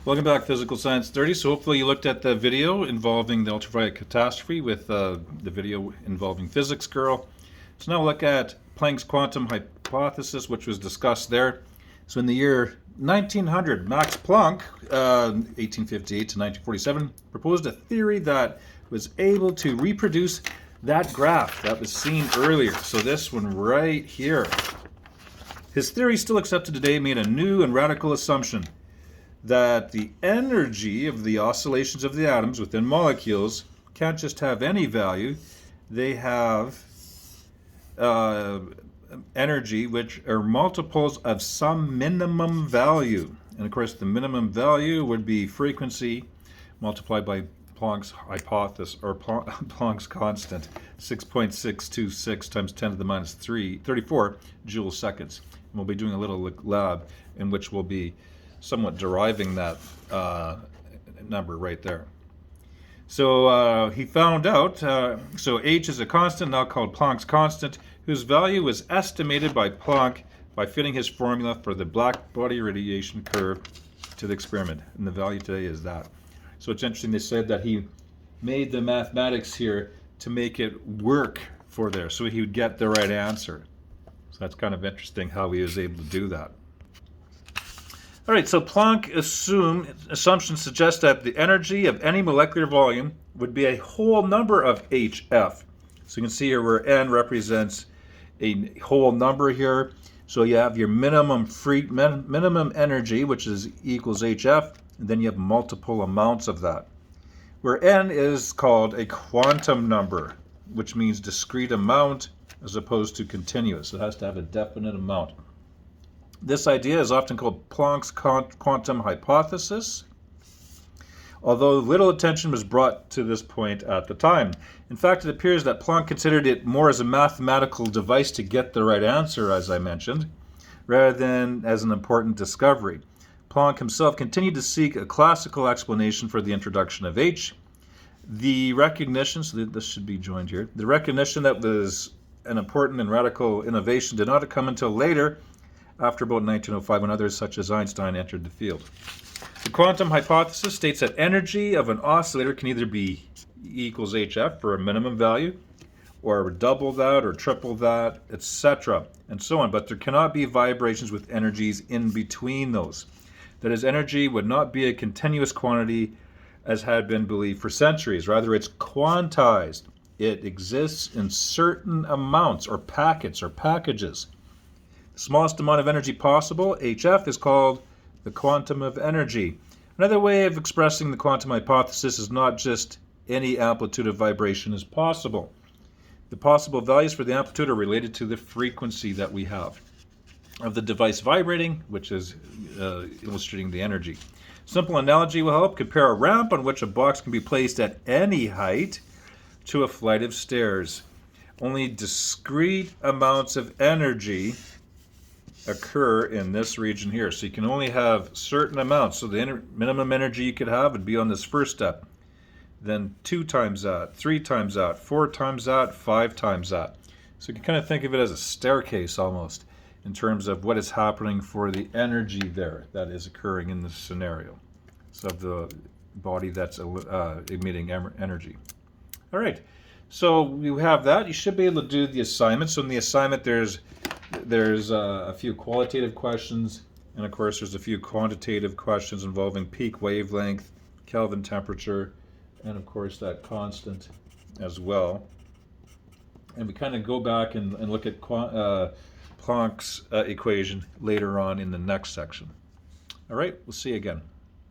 Welcome back, Physical Science 30. So hopefully you looked at the video involving the ultraviolet catastrophe with the video involving Physics Girl. So now look at Planck's quantum hypothesis, which was discussed there. So in the year 1900, Max Planck, 1858 to 1947, proposed a theory that was able to reproduce that graph that was seen earlier. So this one right here. His theory, still accepted today, made a new and radical assumption that the energy of the oscillations of the atoms within molecules can't just have any value. They have energy which are multiples of some minimum value. And of course, the minimum value would be frequency multiplied by Planck's hypothesis, or Planck's constant, 6.626 times 10 to the minus 34 joule seconds. And we'll be doing a little lab in which we'll be somewhat deriving that number right there. So he found out, so H is a constant, now called Planck's constant, whose value was estimated by Planck by fitting his formula for the black body radiation curve to the experiment. And the value today is that. So it's interesting, they said that he made the mathematics here to make it work for there, so he would get the right answer. So that's kind of interesting how he was able to do that. All right, so Planck assumption suggests that the energy of any molecular volume would be a whole number of HF. So you can see here where N represents a whole number here. So you have your minimum energy, which is equals HF, and then you have multiple amounts of that. Where N is called a quantum number, which means discrete amount as opposed to continuous. It has to have a definite amount. This idea is often called Planck's quantum hypothesis, although little attention was brought to this point at the time. In fact, it appears that Planck considered it more as a mathematical device to get the right answer, as I mentioned, rather than as an important discovery. Planck himself continued to seek a classical explanation for the introduction of H. The recognition, so this should be joined here, the recognition that was an important and radical innovation did not come until later, after about 1905, when others such as Einstein entered the field. The quantum hypothesis states that energy of an oscillator can either be E equals HF for a minimum value, or double that, or triple that, etc., and so on. But there cannot be vibrations with energies in between those. That is, energy would not be a continuous quantity as had been believed for centuries. Rather, it's quantized. It exists in certain amounts, or packets, or packages. The smallest amount of energy possible, HF, is called the quantum of energy. Another way of expressing the quantum hypothesis is not just any amplitude of vibration is possible. The possible values for the amplitude are related to the frequency that we have of the device vibrating, which is illustrating the energy. Simple analogy will help. Compare a ramp on which a box can be placed at any height to a flight of stairs. Only discrete amounts of energy occur in this region here. So you can only have certain amounts. So the minimum energy you could have would be on this first step. Then 2 times that, 3 times that, 4 times that, 5 times that. So you can kind of think of it as a staircase almost in terms of what is happening for the energy there that is occurring in this scenario. So the body that's emitting energy. All right, so you have that. You should be able to do the assignment. So in the assignment there's a few qualitative questions, and of course there's a few quantitative questions involving peak wavelength, Kelvin temperature, and of course that constant as well. And we kind of go back and look at Planck's equation later on in the next section. All right, we'll see you again.